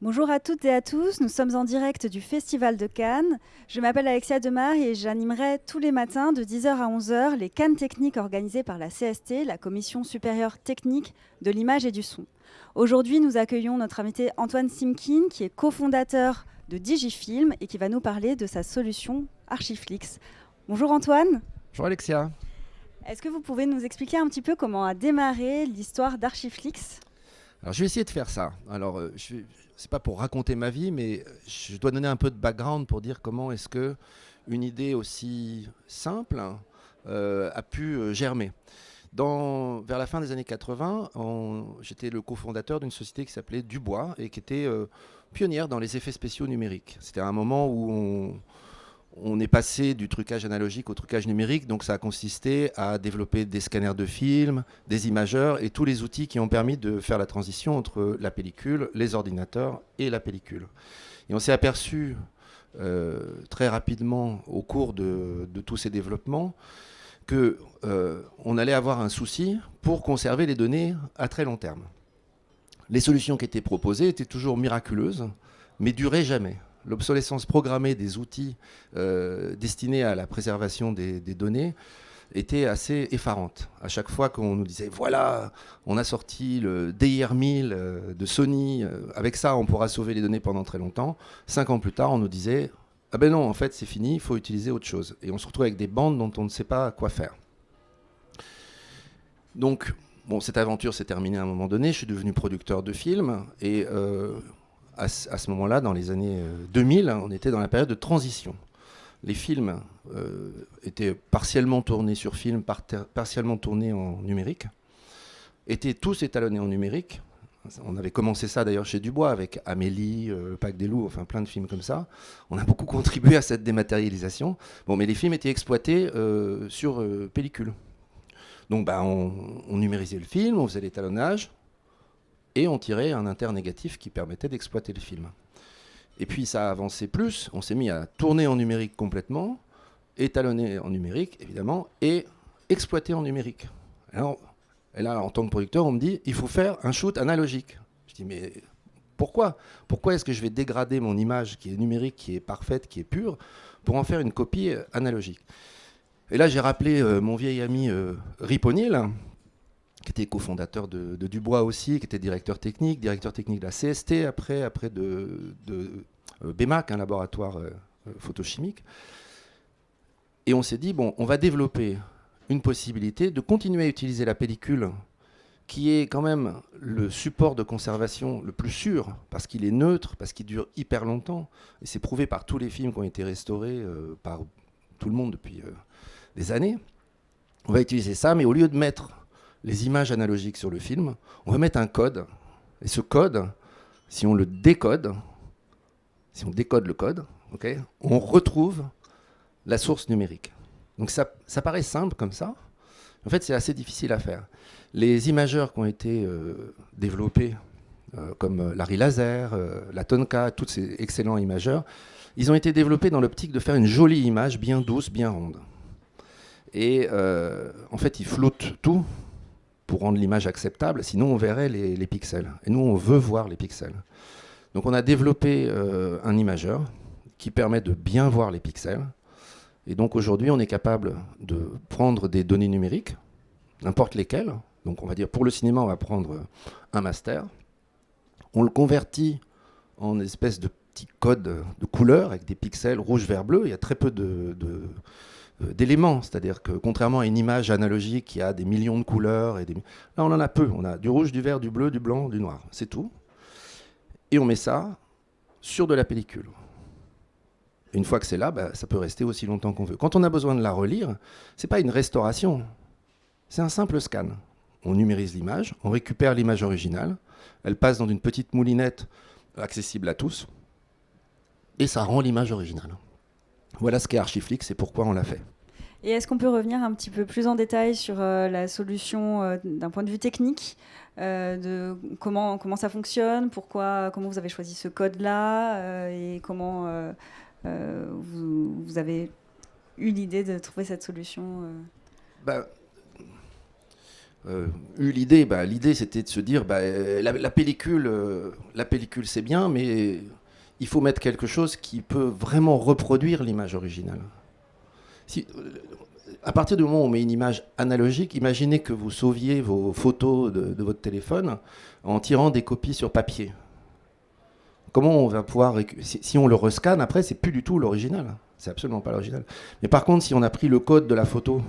Bonjour à toutes et à tous, nous sommes en direct du Festival de Cannes. Je m'appelle Alexia Demar et j'animerai tous les matins de 10 heures à 11 heures les Cannes techniques organisées par la CST, la Commission supérieure technique de l'image et du son. Aujourd'hui, nous accueillons notre invité Antoine Simkin, qui est cofondateur de Digifilm et qui va nous parler de sa solution Archiflix. Bonjour Antoine. Bonjour Alexia. Est-ce que vous pouvez nous expliquer un petit peu comment a démarré l'histoire d'Archiflix ? Alors je vais essayer de faire ça. Alors c'est pas pour raconter ma vie, mais je dois donner un peu de background pour dire comment est-ce que une idée aussi simple a pu germer. Vers la fin des années 80, j'étais le cofondateur d'une société qui s'appelait Dubois et qui était pionnière dans les effets spéciaux numériques. C'était un moment où on est passé du trucage analogique au trucage numérique, donc ça a consisté à développer des scanners de films, des imageurs et tous les outils qui ont permis de faire la transition entre la pellicule, les ordinateurs et la pellicule. Et on s'est aperçu très rapidement au cours de tous ces développements qu'on allait avoir un souci pour conserver les données à très long terme. Les solutions qui étaient proposées étaient toujours miraculeuses, mais duraient jamais. L'obsolescence programmée des outils destinés à la préservation des données était assez effarante. À chaque fois qu'on nous disait voilà, on a sorti le DIR1000 de Sony, avec ça on pourra sauver les données pendant très longtemps. 5 ans plus tard, on nous disait ah ben non, en fait c'est fini, il faut utiliser autre chose. Et on se retrouve avec des bandes dont on ne sait pas quoi faire. Donc, bon, cette aventure s'est terminée à un moment donné. Je suis devenu producteur de films et à ce moment-là, dans les années 2000, on était dans la période de transition. Les films étaient partiellement tournés sur film, partiellement tournés en numérique, étaient tous étalonnés en numérique. On avait commencé ça d'ailleurs chez Dubois avec Amélie, Le Pack des loups, enfin plein de films comme ça. On a beaucoup contribué à cette dématérialisation. Bon, mais les films étaient exploités sur pellicule. Donc bah, on numérisait le film, on faisait l'étalonnage et on tirait un internégatif qui permettait d'exploiter le film. Et puis ça a avancé plus, on s'est mis à tourner en numérique complètement, étalonner en numérique évidemment, et exploiter en numérique. Alors, et là, en tant que producteur, on me dit, il faut faire un shoot analogique. Je dis, mais pourquoi est-ce que je vais dégrader mon image qui est numérique, qui est parfaite, qui est pure, pour en faire une copie analogique? Et là, j'ai rappelé mon vieil ami Rip O'Neill, qui était cofondateur de Dubois aussi, qui était directeur technique de la CST après de BEMAC, un laboratoire photochimique. Et on s'est dit, bon, on va développer une possibilité de continuer à utiliser la pellicule, qui est quand même le support de conservation le plus sûr, parce qu'il est neutre, parce qu'il dure hyper longtemps. Et c'est prouvé par tous les films qui ont été restaurés par tout le monde depuis des années. On va utiliser ça, mais au lieu de mettre les images analogiques sur le film, on va mettre un code. Et ce code, si on décode le code, okay, on retrouve la source numérique. Donc ça paraît simple comme ça. En fait, c'est assez difficile à faire. Les imageurs qui ont été développés, comme Larry Laser, la Tonka, tous ces excellents imageurs, ils ont été développés dans l'optique de faire une jolie image bien douce, bien ronde. Et en fait, ils floutent tout pour rendre l'image acceptable, sinon on verrait les pixels. Et nous, on veut voir les pixels. Donc on a développé un imageur qui permet de bien voir les pixels. Et donc aujourd'hui, on est capable de prendre des données numériques, n'importe lesquelles. Donc on va dire pour le cinéma, on va prendre un master. On le convertit en espèce de petit code de couleur avec des pixels rouge, vert, bleu. Il y a très peu d'éléments, c'est-à-dire que contrairement à une image analogique qui a des millions de couleurs, là on en a peu, on a du rouge, du vert, du bleu, du blanc, du noir, c'est tout. Et on met ça sur de la pellicule. Et une fois que c'est là, bah, ça peut rester aussi longtemps qu'on veut. Quand on a besoin de la relire, c'est pas une restauration, c'est un simple scan. On numérise l'image, on récupère l'image originale, elle passe dans une petite moulinette accessible à tous, et ça rend l'image originale. Voilà ce qu'est Archiflix et pourquoi on l'a fait. Et est-ce qu'on peut revenir un petit peu plus en détail sur la solution d'un point de vue technique, de comment ça fonctionne, comment vous avez choisi ce code-là et comment vous avez eu l'idée de trouver cette solution Ben, eu l'idée, l'idée c'était de se dire, la pellicule c'est bien, mais il faut mettre quelque chose qui peut vraiment reproduire l'image originale. À partir du moment où on met une image analogique, imaginez que vous sauviez vos photos de votre téléphone en tirant des copies sur papier. Comment on va pouvoir... Si on le rescanne, après, c'est plus du tout l'original. C'est absolument pas l'original. Mais par contre, si on a pris le code de la photo,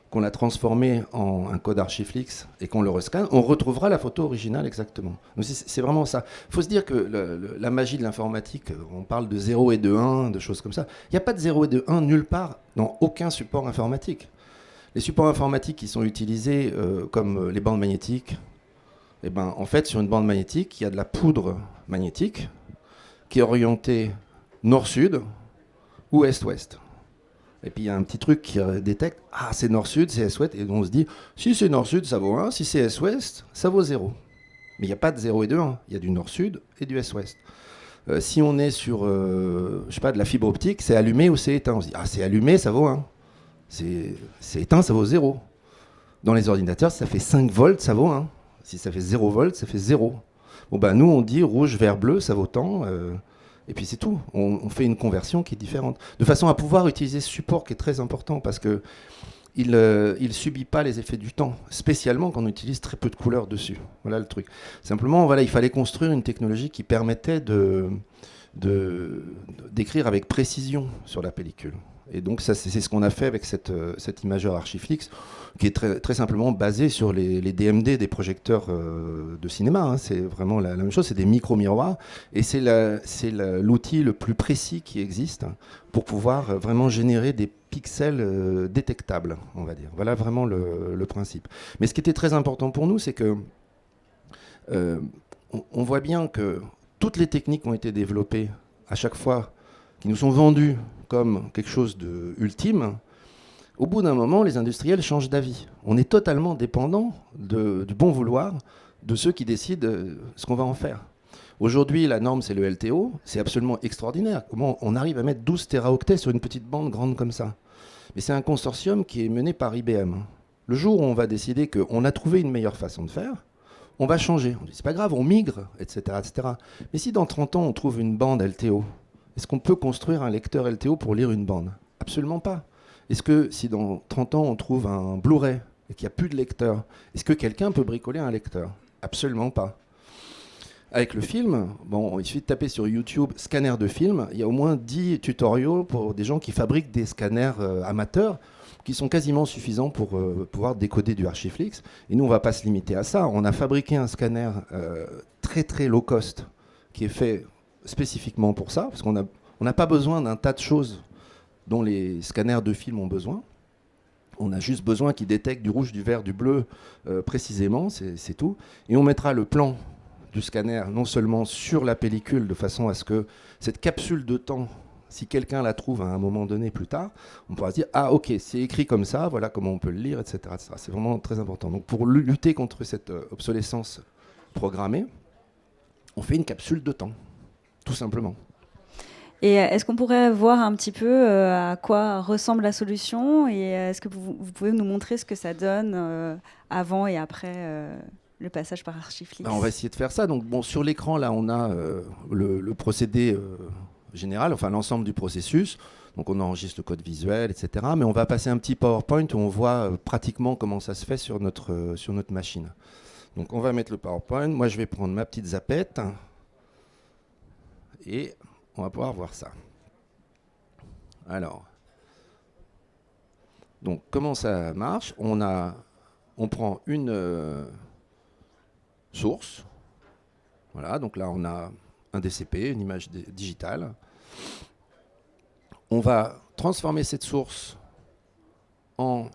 qu'on l'a transformé en un code Archiflix et qu'on le rescanne, on retrouvera la photo originale exactement. Donc c'est vraiment ça. Il faut se dire que la magie de l'informatique, on parle de 0 et de 1, de choses comme ça. Il n'y a pas de 0 et de 1 nulle part dans aucun support informatique. Les supports informatiques qui sont utilisés comme les bandes magnétiques, en fait, sur une bande magnétique, il y a de la poudre magnétique qui est orientée nord-sud ou est-ouest. Et puis il y a un petit truc qui détecte, c'est nord-sud, c'est est-ouest, et on se dit, si c'est nord-sud, ça vaut 1, si c'est est-ouest, ça vaut 0. Mais il n'y a pas de 0 et de 1, il y a du nord-sud et du est-ouest. Si on est sur, de la fibre optique, c'est allumé ou c'est éteint. On se dit, c'est allumé, ça vaut 1. C'est éteint, ça vaut 0. Dans les ordinateurs, si ça fait 5 volts, ça vaut 1. Si ça fait 0 volts, ça fait 0. Nous, on dit rouge, vert, bleu, ça vaut tant. Et puis c'est tout. On fait une conversion qui est différente. De façon à pouvoir utiliser ce support qui est très important parce qu'il ne subit pas les effets du temps, spécialement quand on utilise très peu de couleurs dessus. Voilà le truc. Simplement, il fallait construire une technologie qui permettait d'écrire avec précision sur la pellicule. Et donc ça, c'est ce qu'on a fait avec cet imageur Archiflix, qui est très, très simplement basé sur les DMD des projecteurs de cinéma. C'est vraiment la même chose, c'est des micro-miroirs, et c'est l'outil le plus précis qui existe pour pouvoir vraiment générer des pixels détectables, on va dire. Voilà vraiment le principe. Mais ce qui était très important pour nous, c'est que on voit bien que toutes les techniques ont été développées à chaque fois, qui nous sont vendues comme quelque chose d'ultime. Au bout d'un moment, les industriels changent d'avis. On est totalement dépendant du bon vouloir de ceux qui décident ce qu'on va en faire. Aujourd'hui, la norme, c'est le LTO. C'est absolument extraordinaire. Comment on arrive à mettre 12 téraoctets sur une petite bande grande comme ça? Mais c'est un consortium qui est mené par IBM. Le jour où on va décider qu'on a trouvé une meilleure façon de faire, on va changer. On dit, c'est pas grave, on migre, etc., etc. Mais si dans 30 ans, on trouve une bande LTO, est-ce qu'on peut construire un lecteur LTO pour lire une bande? Absolument pas. Est-ce que si dans 30 ans on trouve un Blu-ray et qu'il n'y a plus de lecteur, est-ce que quelqu'un peut bricoler un lecteur? Absolument pas. Avec le film, il suffit de taper sur YouTube scanner de film, il y a au moins 10 tutoriaux pour des gens qui fabriquent des scanners amateurs qui sont quasiment suffisants pour pouvoir décoder du Archiflix. Et nous, on ne va pas se limiter à ça. On a fabriqué un scanner très très low cost qui est fait spécifiquement pour ça, parce qu'on n'a pas besoin d'un tas de choses dont les scanners de film ont besoin. On a juste besoin qu'ils détectent du rouge, du vert, du bleu précisément, c'est tout. Et on mettra le plan du scanner non seulement sur la pellicule, de façon à ce que cette capsule de temps, si quelqu'un la trouve à un moment donné plus tard, on pourra se dire « Ah ok, c'est écrit comme ça, voilà comment on peut le lire, etc. etc. » C'est vraiment très important. Donc pour lutter contre cette obsolescence programmée, on fait une capsule de temps, tout simplement. Et est-ce qu'on pourrait voir un petit peu à quoi ressemble la solution, et est-ce que vous pouvez nous montrer ce que ça donne avant et après le passage par Archiflix? On va essayer de faire ça. Donc, sur l'écran, là, on a le procédé général, enfin l'ensemble du processus. Donc on enregistre le code visuel, etc. Mais on va passer un petit PowerPoint où on voit pratiquement comment ça se fait sur notre machine. Donc on va mettre le PowerPoint. Moi, je vais prendre ma petite zappette et on va pouvoir voir ça. Alors, donc comment ça marche? On prend une source. Voilà, donc là on a un DCP, une image digitale. On va transformer cette source en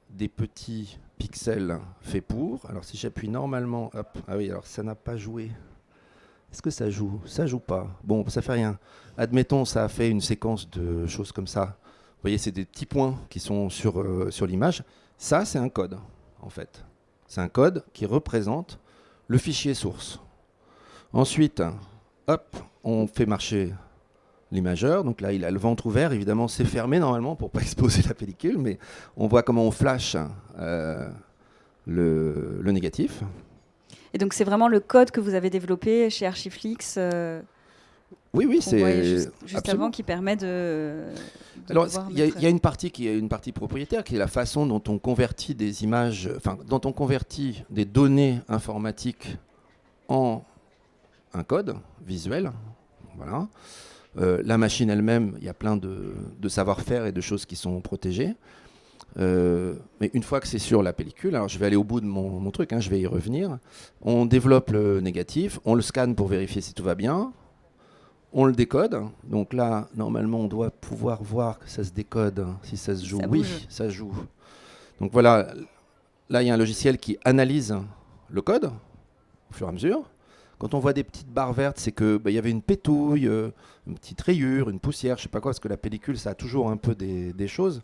des petits pixels faits pour. Alors si j'appuie normalement, hop, ah oui, alors ça n'a pas joué. Est-ce que ça joue? Ça joue pas. Bon, ça fait rien. Admettons, ça a fait une séquence de choses comme ça. Vous voyez, c'est des petits points qui sont sur l'image. Ça, c'est un code, en fait. C'est un code qui représente le fichier source. Ensuite, hop, on fait marcher l'imageur. Donc là, il a le ventre ouvert. Évidemment, c'est fermé normalement pour ne pas exposer la pellicule, mais on voit comment on flash le négatif. Et donc c'est vraiment le code que vous avez développé chez Archiflix Oui, c'est juste avant qui permet de Alors, pouvoir il y a une partie qui est une partie propriétaire, qui est la façon dont on convertit des images, enfin, dont on convertit des données informatiques en un code visuel. Voilà. La machine elle-même, il y a plein de savoir-faire et de choses qui sont protégées. Mais une fois que c'est sur la pellicule, alors je vais aller au bout de mon truc, je vais y revenir. On développe le négatif, on le scanne pour vérifier si tout va bien. On le décode, donc là, normalement, on doit pouvoir voir que ça se décode, si ça se joue. Oui, ça joue. Donc voilà, là, il y a un logiciel qui analyse le code au fur et à mesure. Quand on voit des petites barres vertes, c'est que y avait une pétouille, une petite rayure, une poussière, je sais pas quoi, parce que la pellicule, ça a toujours un peu des choses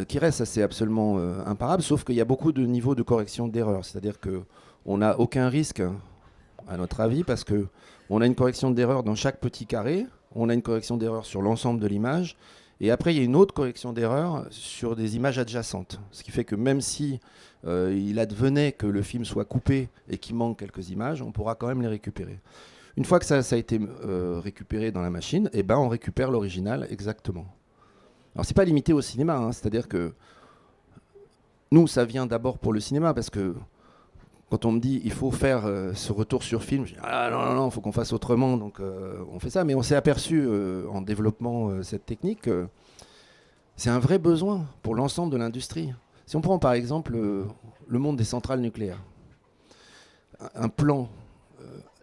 qui restent, ça c'est absolument imparable, sauf qu'il y a beaucoup de niveaux de correction d'erreur, c'est-à-dire qu'on n'a aucun risque, à notre avis, parce que on a une correction d'erreur dans chaque petit carré, on a une correction d'erreur sur l'ensemble de l'image, et après il y a une autre correction d'erreur sur des images adjacentes. Ce qui fait que même si il advenait que le film soit coupé et qu'il manque quelques images, on pourra quand même les récupérer. Une fois que ça a été récupéré dans la machine, on récupère l'original exactement. Alors c'est pas limité au cinéma, c'est-à-dire que nous ça vient d'abord pour le cinéma, parce que quand on me dit il faut faire ce retour sur film, je dis ah non, il faut qu'on fasse autrement, donc on fait ça. Mais on s'est aperçu en développant cette technique que c'est un vrai besoin pour l'ensemble de l'industrie. Si on prend par exemple le monde des centrales nucléaires, un plan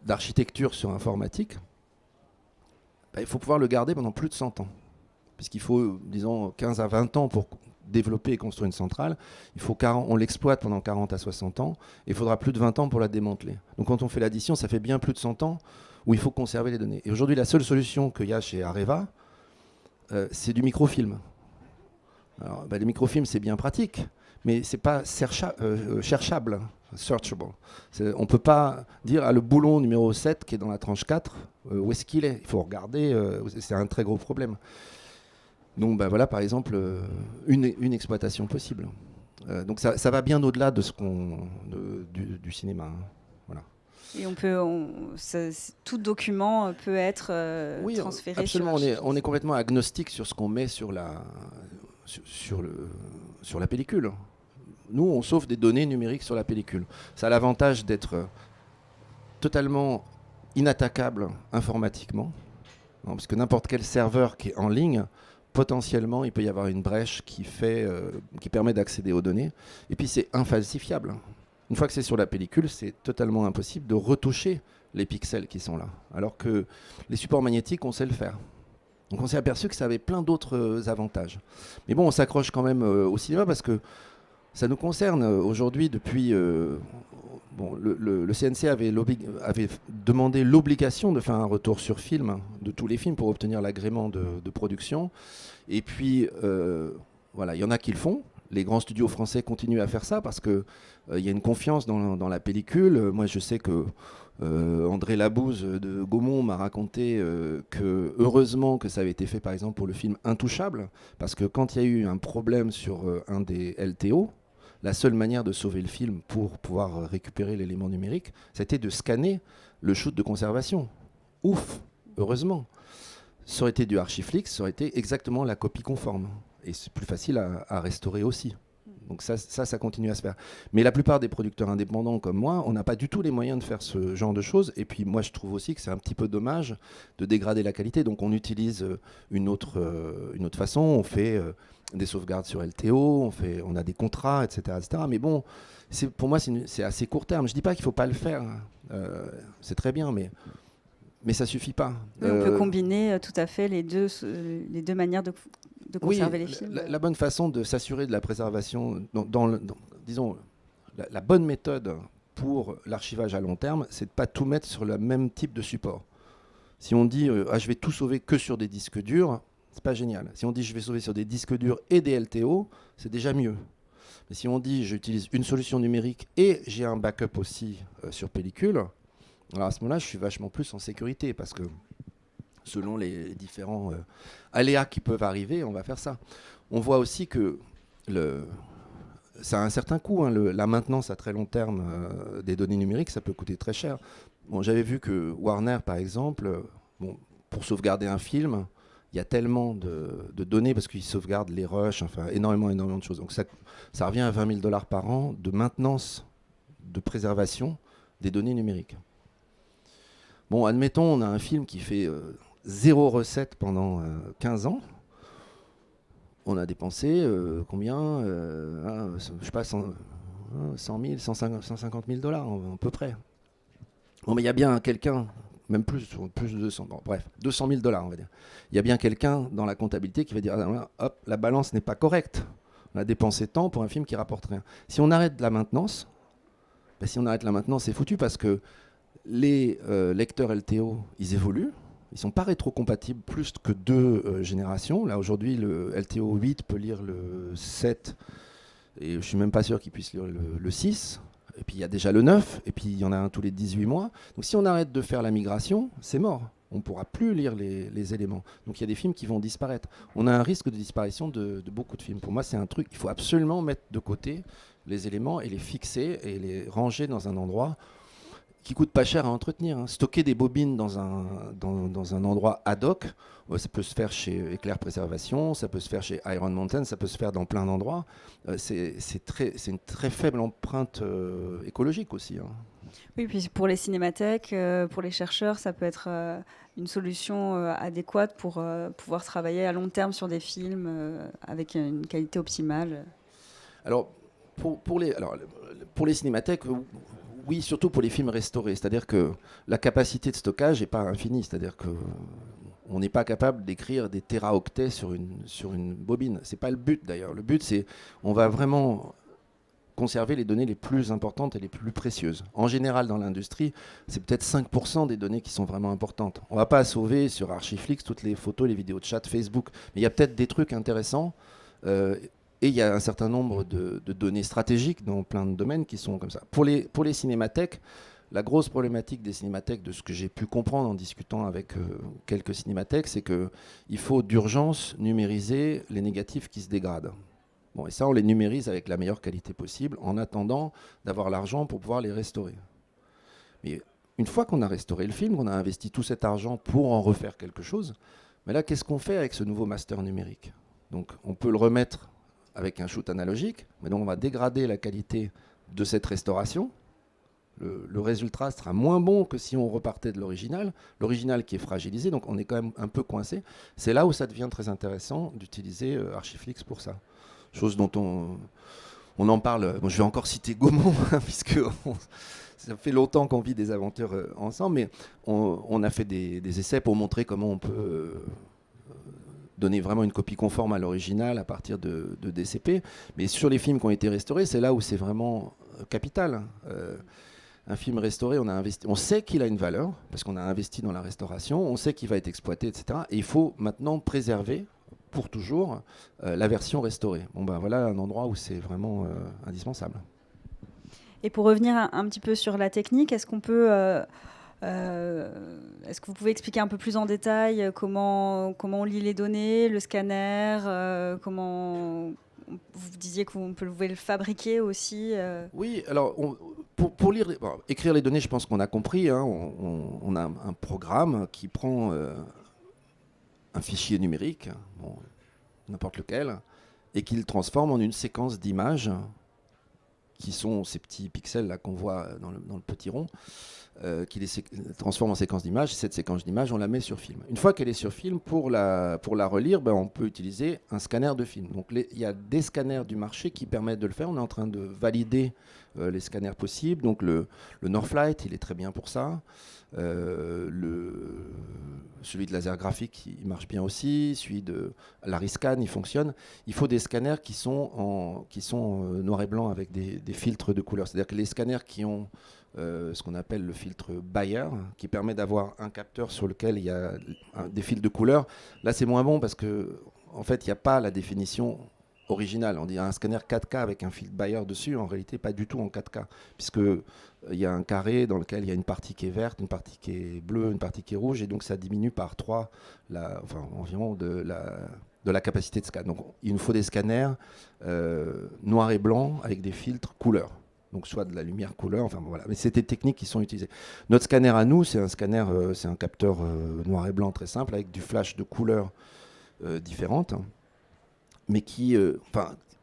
d'architecture sur informatique, il faut pouvoir le garder pendant plus de 100 ans. Puisqu'il faut, disons, 15 à 20 ans pour développer et construire une centrale, on l'exploite pendant 40 à 60 ans, et il faudra plus de 20 ans pour la démanteler. Donc quand on fait l'addition, ça fait bien plus de 100 ans où il faut conserver les données. Et aujourd'hui, la seule solution qu'il y a chez Areva, c'est du microfilm. Alors, les microfilms, c'est bien pratique, mais c'est pas cherchable, searchable. On ne peut pas dire le boulon numéro 7 qui est dans la tranche 4, où est-ce qu'il est. Il faut regarder, c'est un très gros problème. Donc voilà par exemple une exploitation possible. Donc ça va bien au-delà de du cinéma. Voilà. Et tout document peut être transféré. Absolument. On est complètement agnostique sur ce qu'on met sur la pellicule. Nous, on sauve des données numériques sur la pellicule. Ça a l'avantage d'être totalement inattaquable informatiquement, parce que n'importe quel serveur qui est en ligne, potentiellement, il peut y avoir une brèche qui permet d'accéder aux données. Et puis, c'est infalsifiable. Une fois que c'est sur la pellicule, c'est totalement impossible de retoucher les pixels qui sont là. Alors que les supports magnétiques, on sait le faire. Donc, on s'est aperçu que ça avait plein d'autres avantages. Mais bon, on s'accroche quand même au cinéma parce que ça nous concerne aujourd'hui depuis... le CNC avait demandé l'obligation de faire un retour sur film de tous les films pour obtenir l'agrément de production. Et puis, il y en a qui le font. Les grands studios français continuent à faire ça parce qu'il y a une confiance dans la pellicule. Moi, je sais que André Labouze de Gaumont m'a raconté que heureusement que ça avait été fait, par exemple, pour le film Intouchable, parce que quand il y a eu un problème sur un des LTO, la seule manière de sauver le film pour pouvoir récupérer l'élément numérique, c'était de scanner le shoot de conservation. Ouf, heureusement. Ça aurait été du Archiflix, ça aurait été exactement la copie conforme. Et c'est plus facile à restaurer aussi. Donc ça continue à se faire. Mais la plupart des producteurs indépendants comme moi, on n'a pas du tout les moyens de faire ce genre de choses. Et puis moi, je trouve aussi que c'est un petit peu dommage de dégrader la qualité. Donc on utilise une autre façon. On fait des sauvegardes sur LTO, on a des contrats, etc. etc. Mais bon, pour moi, c'est assez court terme. Je ne dis pas qu'il ne faut pas le faire. C'est très bien, mais ça suffit pas. Oui, on peut combiner tout à fait les deux manières de conserver les films. La bonne façon de s'assurer de la préservation, disons, la bonne méthode pour l'archivage à long terme, c'est de ne pas tout mettre sur le même type de support. Si on dit je vais tout sauver que sur des disques durs, c'est pas génial. Si on dit je vais sauver sur des disques durs et des LTO, c'est déjà mieux. Mais si on dit j'utilise une solution numérique et j'ai un backup aussi sur pellicule, alors à ce moment-là, je suis vachement plus en sécurité parce que selon les différents aléas qui peuvent arriver, on va faire ça. On voit aussi que ça a un certain coût, hein. La maintenance à très long terme des données numériques, ça peut coûter très cher. Bon, j'avais vu que Warner, par exemple, bon, pour sauvegarder un film, il y a tellement de données parce qu'ils sauvegardent les rushs, enfin énormément de choses. Donc ça revient à 20 000 $ par an de maintenance, de préservation des données numériques. Bon, admettons, on a un film qui fait zéro recette pendant 15 ans. On a dépensé combien je sais pas, 100 000, 150 000 $ à peu près. Bon, mais il y a bien quelqu'un, même plus de 200, bon, bref, 200 000 $, on va dire. Il y a bien quelqu'un dans la comptabilité qui va dire, hop, la balance n'est pas correcte. On a dépensé tant pour un film qui rapporte rien. Si on arrête la maintenance, c'est foutu parce que les lecteurs LTO, ils évoluent. Ils ne sont pas rétrocompatibles plus que 2 générations. Là, aujourd'hui, le LTO 8 peut lire le 7, et je ne suis même pas sûr qu'il puisse lire le 6. Et puis, il y a déjà le 9, et puis il y en a un tous les 18 mois. Donc, si on arrête de faire la migration, c'est mort. On ne pourra plus lire les éléments. Donc, il y a des films qui vont disparaître. On a un risque de disparition de beaucoup de films. Pour moi, c'est un truc, il faut absolument mettre de côté les éléments et les fixer et les ranger dans un endroit qui coûte pas cher à entretenir. Hein. Stocker des bobines dans un endroit ad hoc, ça peut se faire chez Éclair Préservation, ça peut se faire chez Iron Mountain, ça peut se faire dans plein d'endroits. C'est une très faible empreinte écologique aussi. Hein. Oui, puis pour les cinémathèques, pour les chercheurs, ça peut être une solution adéquate pour pouvoir travailler à long terme sur des films avec une qualité optimale. Alors, pour les cinémathèques, oui, surtout pour les films restaurés. C'est-à-dire que la capacité de stockage n'est pas infinie. C'est-à-dire qu'on n'est pas capable d'écrire des téraoctets sur une bobine. Ce n'est pas le but d'ailleurs. Le but, c'est on va vraiment conserver les données les plus importantes et les plus précieuses. En général, dans l'industrie, c'est peut-être 5% des données qui sont vraiment importantes. On ne va pas sauver sur Archiflix toutes les photos, les vidéos de chat Facebook. Mais il y a peut-être des trucs intéressants. Et il y a un certain nombre de données stratégiques dans plein de domaines qui sont comme ça. Pour les cinémathèques, la grosse problématique des cinémathèques, de ce que j'ai pu comprendre en discutant avec quelques cinémathèques, c'est qu'il faut d'urgence numériser les négatifs qui se dégradent. Bon, et ça, on les numérise avec la meilleure qualité possible en attendant d'avoir l'argent pour pouvoir les restaurer. Mais une fois qu'on a restauré le film, qu'on a investi tout cet argent pour en refaire quelque chose, mais là, qu'est-ce qu'on fait avec ce nouveau master numérique? Donc, on peut le remettre avec un shoot analogique, mais donc on va dégrader la qualité de cette restauration. Le résultat sera moins bon que si on repartait de l'original qui est fragilisé, donc on est quand même un peu coincé. C'est là où ça devient très intéressant d'utiliser Archiflix pour ça. Chose dont on en parle, bon, je vais encore citer Gaumont, puisque ça fait longtemps qu'on vit des aventures ensemble, mais on a fait des essais pour montrer comment on peut donner vraiment une copie conforme à l'original à partir de DCP. Mais sur les films qui ont été restaurés, c'est là où c'est vraiment capital. Un film restauré, on sait qu'il a une valeur, parce qu'on a investi dans la restauration, on sait qu'il va être exploité, etc. Et il faut maintenant préserver, pour toujours, la version restaurée. Bon ben voilà un endroit où c'est vraiment indispensable. Et pour revenir un petit peu sur la technique, est-ce qu'on peut... est-ce que vous pouvez expliquer un peu plus en détail comment on lit les données, le scanner, comment vous disiez qu'on pouvait le fabriquer aussi Oui, alors pour écrire les données, je pense qu'on a compris. Hein, on a un programme qui prend un fichier numérique, bon, n'importe lequel, et qui le transforme en une séquence d'images qui sont ces petits pixels là qu'on voit dans le petit rond. Qui les transforme en séquence d'images. Cette séquence d'image, on la met sur film. Une fois qu'elle est sur film, pour la relire, on peut utiliser un scanner de film. Donc il y a des scanners du marché qui permettent de le faire. On est en train de valider les scanners possibles. Donc le Northlight, il est très bien pour ça. Celui de laser graphique, il marche bien aussi. Celui de l'Ariscan, il fonctionne. Il faut des scanners qui sont noir et blanc avec des filtres de couleur. C'est-à-dire que les scanners qui ont ce qu'on appelle le filtre Bayer, qui permet d'avoir un capteur sur lequel il y a des fils de couleur. Là, c'est moins bon parce que, en fait, il n'y a pas la définition originale. On dit un scanner 4K avec un filtre Bayer dessus, en réalité, pas du tout en 4K, puisqu'il y a un carré dans lequel il y a une partie qui est verte, une partie qui est bleue, une partie qui est rouge, et donc ça diminue par 3 environ de la capacité de scan. Donc il nous faut des scanners noir et blanc avec des filtres couleur. Donc soit de la lumière couleur, enfin voilà. Mais c'est des techniques qui sont utilisées. Notre scanner à nous, c'est un scanner, c'est un capteur noir et blanc très simple avec du flash de couleurs différentes, hein, mais qui,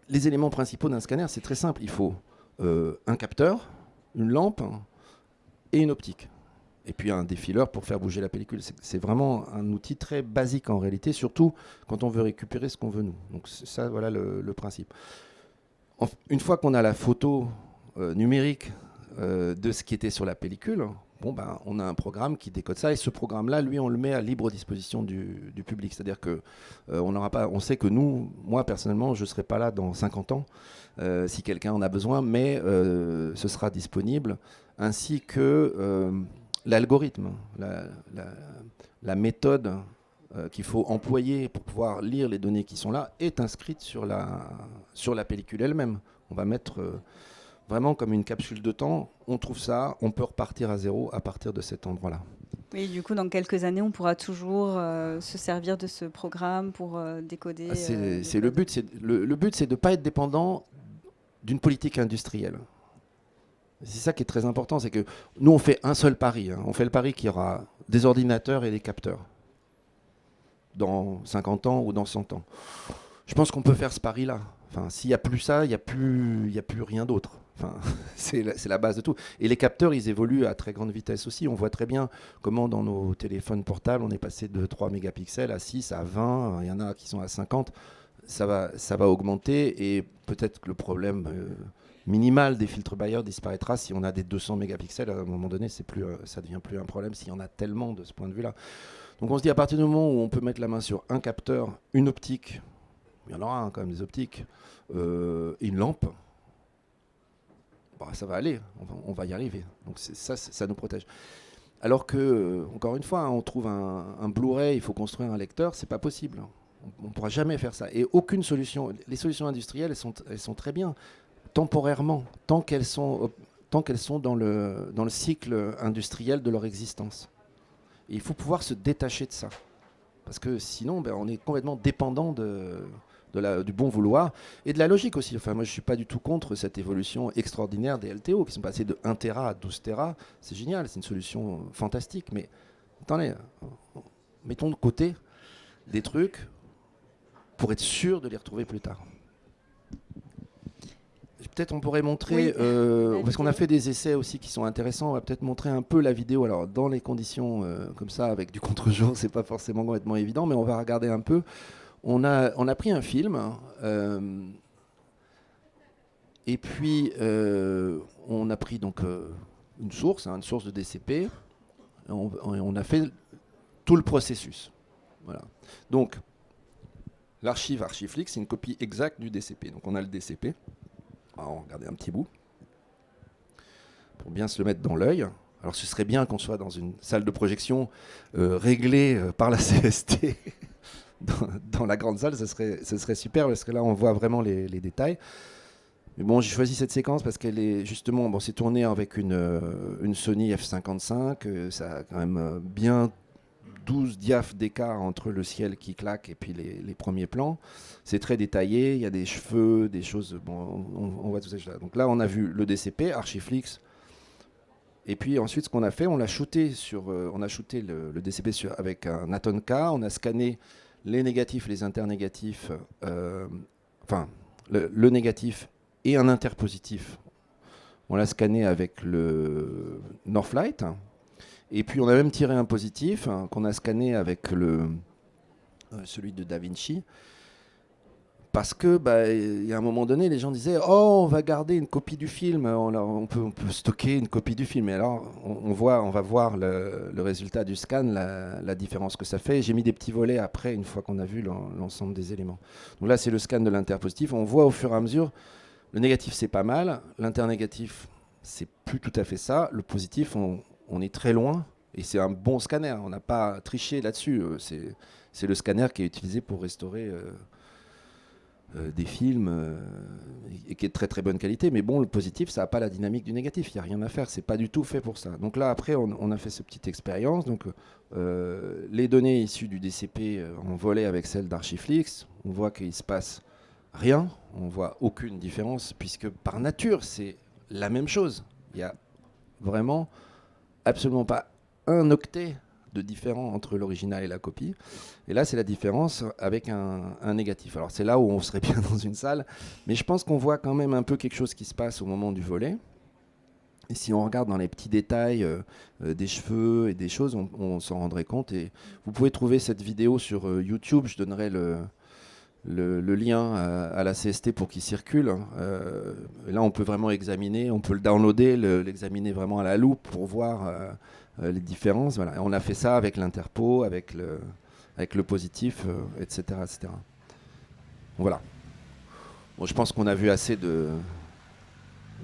les éléments principaux d'un scanner, c'est très simple. Il faut un capteur, une lampe et une optique. Et puis un défileur pour faire bouger la pellicule. C'est vraiment un outil très basique en réalité, surtout quand on veut récupérer ce qu'on veut nous. Donc c'est ça, voilà le principe. Une fois qu'on a la photo numérique de ce qui était sur la pellicule, on a un programme qui décode ça. Et ce programme-là, lui, on le met à libre disposition du public. C'est-à-dire que on sait que moi personnellement, je ne serai pas là dans 50 ans si quelqu'un en a besoin, mais ce sera disponible, ainsi que l'algorithme, la méthode qu'il faut employer pour pouvoir lire les données qui sont là est inscrite sur la pellicule elle-même. On va mettre vraiment comme une capsule de temps, on trouve ça, on peut repartir à zéro à partir de cet endroit-là. Oui, du coup, dans quelques années, on pourra toujours se servir de ce programme pour décoder. C'est le but. Le but, c'est de ne pas être dépendant d'une politique industrielle. C'est ça qui est très important, c'est que nous, on fait un seul pari. On fait le pari qu'il y aura des ordinateurs et des capteurs dans 50 ans ou dans 100 ans. Je pense qu'on peut faire ce pari-là. Enfin, s'il n'y a plus ça, il n'y a plus rien d'autre. Enfin, c'est la base de tout. Et les capteurs, ils évoluent à très grande vitesse aussi. On voit très bien comment dans nos téléphones portables, on est passé de 3 mégapixels à 6, à 20. Il y en a qui sont à 50. Ça va augmenter, et peut-être que le problème minimal des filtres Bayer disparaîtra si on a des 200 mégapixels. À un moment donné, ça devient plus un problème s'il y en a tellement de ce point de vue-là. Donc on se dit, à partir du moment où on peut mettre la main sur un capteur, une optique, il y en aura quand même des optiques, une lampe, ça va aller, on va y arriver. Donc ça nous protège. Alors que, encore une fois, on trouve un Blu-ray, il faut construire un lecteur, c'est pas possible. On ne pourra jamais faire ça. Et aucune solution. Les solutions industrielles, elles sont très bien, temporairement, tant qu'elles sont dans le cycle industriel de leur existence. Et il faut pouvoir se détacher de ça. Parce que sinon, on est complètement dépendant du bon vouloir et de la logique aussi. Enfin, moi, je ne suis pas du tout contre cette évolution extraordinaire des LTO qui sont passés de 1 Tera à 12 Tera. C'est génial, c'est une solution fantastique. Mais attendez, mettons de côté des trucs pour être sûr de les retrouver plus tard. Peut-être on pourrait montrer, parce qu'on a fait des essais aussi qui sont intéressants, on va peut-être montrer un peu la vidéo. Alors dans les conditions comme ça, avec du contre-jour, c'est pas forcément complètement évident, mais on va regarder un peu. On a pris un film, et puis on a pris donc une source de DCP, et on a fait tout le processus. Voilà. Donc l'archive Archiflix, c'est une copie exacte du DCP. Donc on a le DCP. On va regarder un petit bout pour bien se le mettre dans l'œil. Alors ce serait bien qu'on soit dans une salle de projection réglée par la CST dans la grande salle, ce serait super, parce que là on voit vraiment les détails. Mais bon, j'ai choisi cette séquence parce qu'elle est justement, c'est tourné avec une Sony F55, ça a quand même bien 12 diaphes d'écart entre le ciel qui claque et puis les premiers plans. C'est très détaillé, il y a des cheveux, des choses, on voit tout ça. Donc là, on a vu le DCP, Archiflix, et puis ensuite, ce qu'on a fait, on a shooté le DCP avec un Aton K, on a scanné les négatifs, les internégatifs, le négatif et un interpositif. On l'a scanné avec le Northlight. Et puis on a même tiré un positif qu'on a scanné avec celui de Da Vinci. Parce que il y a un moment donné, les gens disaient « Oh, on va garder une copie du film, on peut stocker une copie du film. » Et alors, on va voir le résultat du scan, la différence que ça fait. J'ai mis des petits volets après, une fois qu'on a vu l'ensemble des éléments. Donc là, c'est le scan de l'interpositif. On voit au fur et à mesure, le négatif, c'est pas mal. L'internégatif, c'est plus tout à fait ça. Le positif, on est très loin. Et c'est un bon scanner. On n'a pas triché là-dessus. C'est le scanner qui est utilisé pour restaurer des films et qui est de très très bonne qualité. Mais bon, le positif, ça n'a pas la dynamique du négatif. Il n'y a rien à faire. C'est pas du tout fait pour ça. Donc là, après, on a fait cette petite expérience. Donc les données issues du DCP en volet avec celles d'Archiflix. On voit qu'il se passe rien. On voit aucune différence puisque par nature, c'est la même chose. Il y a vraiment absolument pas un octet de différent entre l'original et la copie. Et là, c'est la différence avec un négatif. Alors, c'est là où on serait bien dans une salle, mais je pense qu'on voit quand même un peu quelque chose qui se passe au moment du volet. Et si on regarde dans les petits détails des cheveux et des choses, on s'en rendrait compte. Et vous pouvez trouver cette vidéo sur YouTube. Je donnerai le lien à la CST pour qu'il circule. Là, on peut vraiment examiner, on peut le downloader, l'examiner vraiment à la loupe pour voir les différences. Voilà. On a fait ça avec l'interpo, avec le positif, etc., etc. Voilà. Bon, je pense qu'on a vu assez de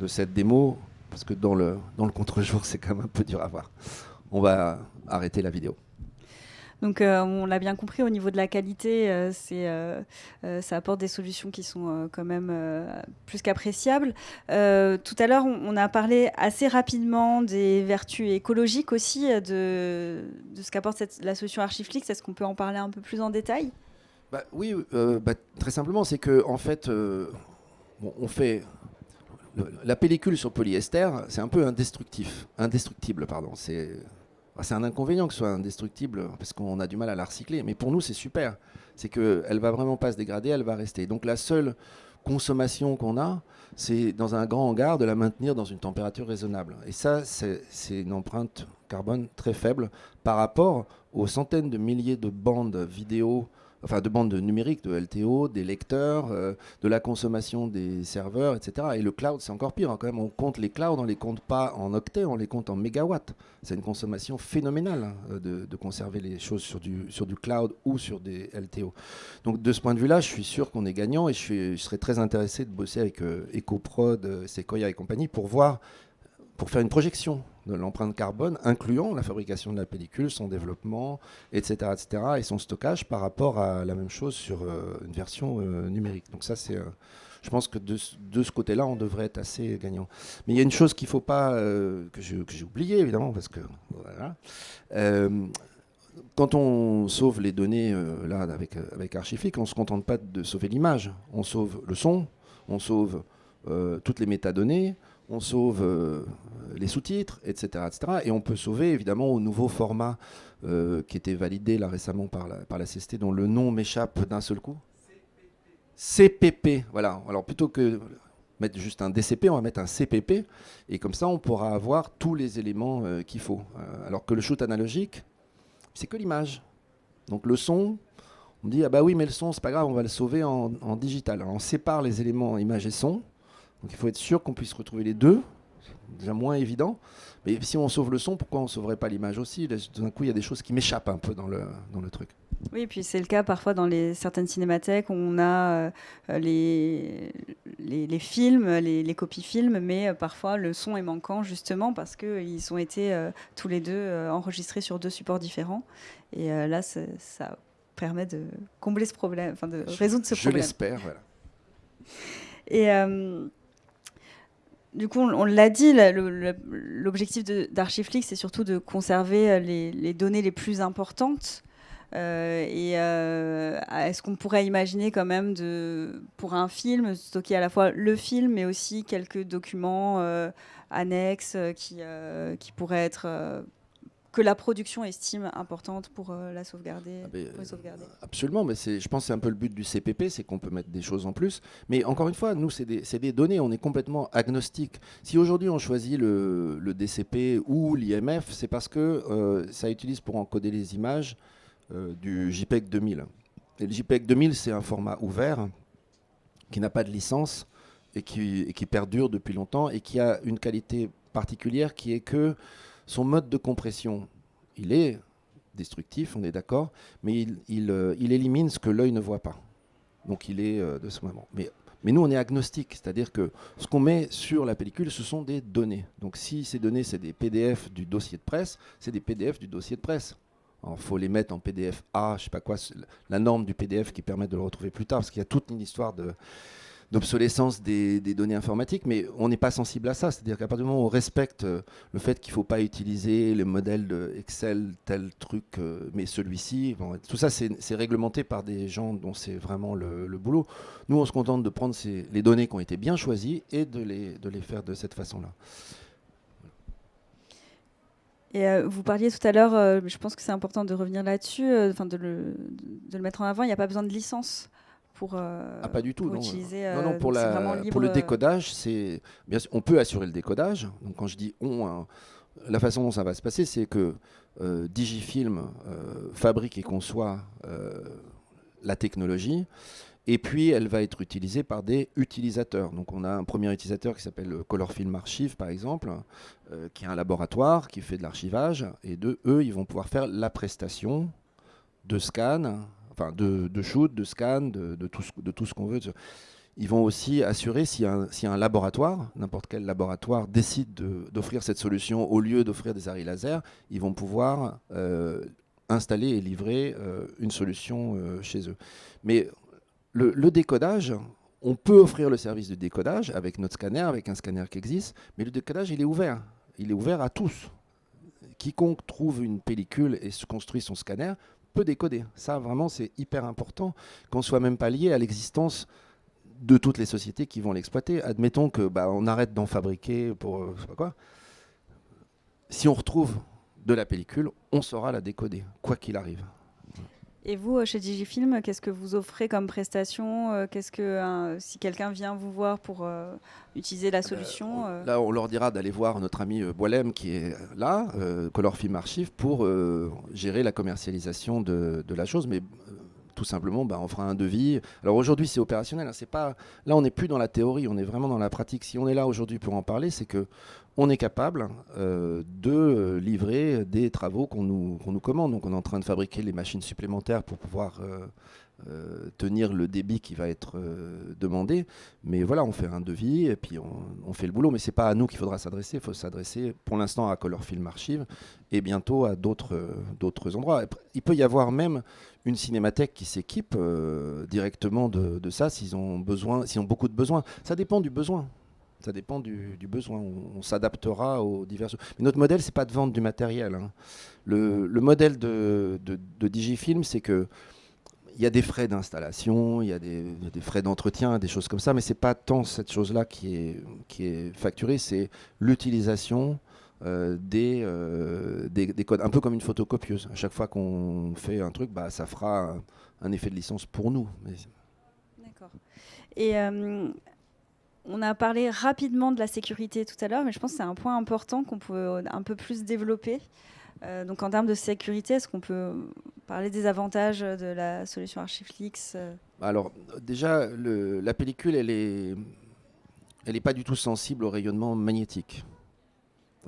cette démo, parce que dans le contre-jour, c'est quand même un peu dur à voir. On va arrêter la vidéo. Donc on l'a bien compris, au niveau de la qualité, ça apporte des solutions qui sont quand même plus qu'appréciables. Tout à l'heure, on a parlé assez rapidement des vertus écologiques aussi, de ce qu'apporte la solution Archiflix. Est-ce qu'on peut en parler un peu plus en détail ? Oui, très simplement, c'est que en fait, on fait la pellicule sur polyester, c'est un peu indestructible, pardon. C'est un inconvénient que ce soit indestructible parce qu'on a du mal à la recycler. Mais pour nous, c'est super. C'est qu'elle ne va vraiment pas se dégrader, elle va rester. Donc la seule consommation qu'on a, c'est dans un grand hangar de la maintenir dans une température raisonnable. Et ça, c'est une empreinte carbone très faible par rapport aux centaines de milliers de bandes vidéo, enfin de bandes numériques, de LTO, des lecteurs, de la consommation des serveurs, etc. Et le cloud, c'est encore pire. Quand même, on compte les clouds, on ne les compte pas en octets, on les compte en mégawatts. C'est une consommation phénoménale de conserver les choses sur du cloud ou sur des LTO. Donc de ce point de vue-là, je suis sûr qu'on est gagnant et je serais très intéressé de bosser avec EcoProd, Sequoia et compagnie pour faire une projection de l'empreinte carbone, incluant la fabrication de la pellicule, son développement, etc., etc., et son stockage par rapport à la même chose sur une version numérique. Donc ça, je pense que de ce côté-là, on devrait être assez gagnant. Mais il y a une chose qu'il ne faut pas, que j'ai oublié, évidemment, parce que voilà. Quand on sauve les données là, avec Archiflix, on ne se contente pas de sauver l'image. On sauve le son, on sauve toutes les métadonnées, on sauve les sous-titres, etc., etc. Et on peut sauver évidemment au nouveau format qui était validé là récemment par la CST, dont le nom m'échappe d'un seul coup. CPP. Voilà. Alors plutôt que mettre juste un DCP, on va mettre un CPP. Et comme ça, on pourra avoir tous les éléments qu'il faut. Alors que le shoot analogique, c'est que l'image. Donc le son, on me dit, ah bah oui, mais le son, c'est pas grave, on va le sauver en digital. Alors on sépare les éléments image et son. Donc il faut être sûr qu'on puisse retrouver les deux. C'est déjà moins évident. Mais si on sauve le son, pourquoi on ne sauverait pas l'image aussi ? D'un coup, il y a des choses qui m'échappent un peu dans le truc. Oui, et puis c'est le cas parfois dans certaines cinémathèques où on a les films, les copies films, mais parfois le son est manquant justement parce qu'ils ont été tous les deux enregistrés sur deux supports différents. Et là, ça permet de combler ce problème, enfin de résoudre ce problème. Je l'espère, voilà. Et du coup, on l'a dit, l'objectif d'Archiflix, c'est surtout de conserver les données les plus importantes. Est-ce qu'on pourrait imaginer quand même pour un film stocker à la fois le film mais aussi quelques documents annexes qui pourraient être que la production estime importante pour la sauvegarder, pour les sauvegarder. Absolument, mais je pense que c'est un peu le but du CPP, c'est qu'on peut mettre des choses en plus. Mais encore une fois, nous, c'est des données, on est complètement agnostique. Si aujourd'hui on choisit le DCP ou l'IMF, c'est parce que ça utilise pour encoder les images du JPEG 2000. Et le JPEG 2000, c'est un format ouvert qui n'a pas de licence et qui perdure depuis longtemps et qui a une qualité particulière qui est que son mode de compression, il est destructif, on est d'accord, mais il élimine ce que l'œil ne voit pas. Donc il est de ce moment. Mais nous, on est agnostique, c'est-à-dire que ce qu'on met sur la pellicule, ce sont des données. Donc si ces données, c'est des PDF du dossier de presse, c'est des PDF du dossier de presse. Alors, il faut les mettre en PDF A, je sais pas quoi, la norme du PDF qui permet de le retrouver plus tard, parce qu'il y a toute une histoire d'obsolescence des données informatiques, mais on n'est pas sensible à ça. C'est-à-dire qu'à partir du moment où on respecte le fait qu'il ne faut pas utiliser les modèles de Excel, tel truc, mais celui-ci, bon, tout ça c'est réglementé par des gens dont c'est vraiment le boulot. Nous, on se contente de prendre les données qui ont été bien choisies et de les faire de cette façon-là. Et vous parliez tout à l'heure, je pense que c'est important de revenir là-dessus, de le mettre en avant, il n'y a pas besoin de licence pour, pas du tout, pour non. utiliser. Non, pour le décodage, bien sûr, on peut assurer le décodage. Donc quand je dis on, hein, la façon dont ça va se passer, c'est que Digifilm fabrique et conçoit la technologie, et puis elle va être utilisée par des utilisateurs. Donc on a un premier utilisateur qui s'appelle Color Film Archive, par exemple, qui est un laboratoire qui fait de l'archivage, et eux, ils vont pouvoir faire la prestation de scan, enfin de shoot, de scan, de tout ce qu'on veut. Ils vont aussi assurer si un laboratoire, n'importe quel laboratoire, décide d'offrir cette solution au lieu d'offrir des arrays laser, ils vont pouvoir installer et livrer une solution chez eux. Mais le décodage, on peut offrir le service de décodage avec notre scanner, avec un scanner qui existe, mais le décodage, il est ouvert. Il est ouvert à tous. Quiconque trouve une pellicule et se construit son scanner peut décoder. Ça, vraiment, c'est hyper important, qu'on ne soit même pas lié à l'existence de toutes les sociétés qui vont l'exploiter. Admettons que on arrête d'en fabriquer pour je sais pas quoi. Si on retrouve de la pellicule, on saura la décoder, quoi qu'il arrive. Et vous, chez Digifilm, qu'est-ce que vous offrez comme prestation? Si quelqu'un vient vous voir pour utiliser la solution Là, on leur dira d'aller voir notre ami Boilem qui est là, Color Film Archive, pour gérer la commercialisation de la chose. Mais tout simplement, on fera un devis. Alors aujourd'hui, c'est opérationnel. Hein, là, on n'est plus dans la théorie, on est vraiment dans la pratique. Si on est là aujourd'hui pour en parler, c'est que on est capable de livrer des travaux qu'on nous commande. Donc on est en train de fabriquer les machines supplémentaires pour pouvoir tenir le débit qui va être demandé. Mais voilà, on fait un devis et puis on fait le boulot. Mais ce n'est pas à nous qu'il faudra s'adresser. Il faut s'adresser pour l'instant à Color Film Archive et bientôt à d'autres endroits. Il peut y avoir même une cinémathèque qui s'équipe directement de ça s'ils ont beaucoup de besoins. Ça dépend du besoin. Ça dépend du besoin. On s'adaptera aux divers. Mais notre modèle, c'est pas de vendre du matériel. Hein. Le modèle de Digifilm, c'est que il y a des frais d'installation, il y a des frais d'entretien, des choses comme ça, mais c'est pas tant cette chose-là qui est facturée, c'est l'utilisation des codes, un peu comme une photocopieuse. À chaque fois qu'on fait un truc, ça fera un effet de licence pour nous. D'accord. Et on a parlé rapidement de la sécurité tout à l'heure, mais je pense que c'est un point important qu'on peut un peu plus développer. Donc en termes de sécurité, est-ce qu'on peut parler des avantages de la solution Archiflix Alors déjà, la pellicule, elle est pas du tout sensible au rayonnement magnétique.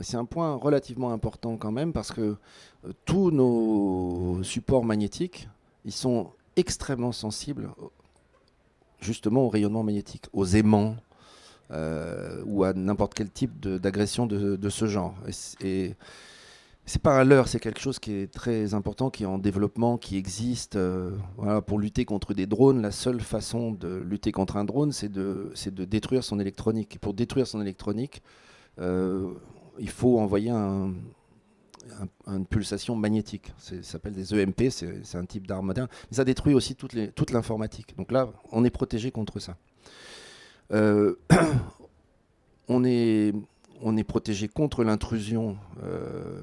C'est un point relativement important quand même parce que tous nos supports magnétiques, ils sont extrêmement sensibles justement au rayonnement magnétique, aux aimants ou à n'importe quel type d'agression de ce genre. Et c'est pas un leurre, c'est quelque chose qui est très important, qui est en développement, qui existe. Voilà, pour lutter contre des drones, la seule façon de lutter contre un drone, c'est de détruire son électronique. Et pour détruire son électronique, il faut envoyer une pulsation magnétique. Ça s'appelle des EMP, c'est un type d'arme moderne. Mais ça détruit aussi toute l'informatique. Donc là, on est protégé contre ça. On est protégé contre l'intrusion,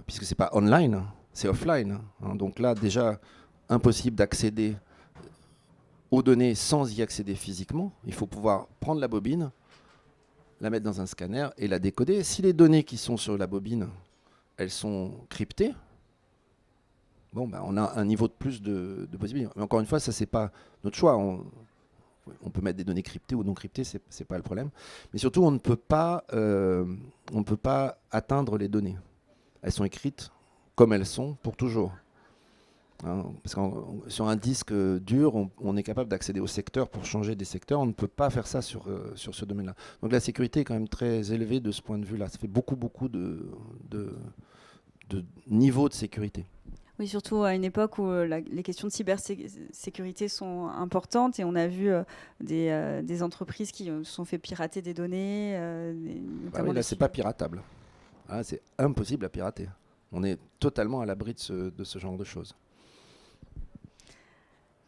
puisque c'est pas online, c'est offline. Hein. Donc là, déjà, impossible d'accéder aux données sans y accéder physiquement. Il faut pouvoir prendre la bobine, la mettre dans un scanner et la décoder. Si les données qui sont sur la bobine, elles sont cryptées, on a un niveau de plus de possibilités. Mais encore une fois, ça, c'est pas notre choix. On peut mettre des données cryptées ou non cryptées, c'est pas le problème. Mais surtout, on ne peut pas atteindre les données. Elles sont écrites comme elles sont pour toujours. Hein, parce que sur un disque dur, on est capable d'accéder au secteur pour changer des secteurs. On ne peut pas faire ça sur ce domaine-là. Donc la sécurité est quand même très élevée de ce point de vue-là. Ça fait beaucoup de niveau de sécurité. Oui, surtout à une époque où les questions de cybersécurité sont importantes et on a vu des entreprises qui se sont fait pirater des données, Bah notamment oui, des là, c'est pas piratable. Ah, c'est impossible à pirater. On est totalement à l'abri de ce genre de choses.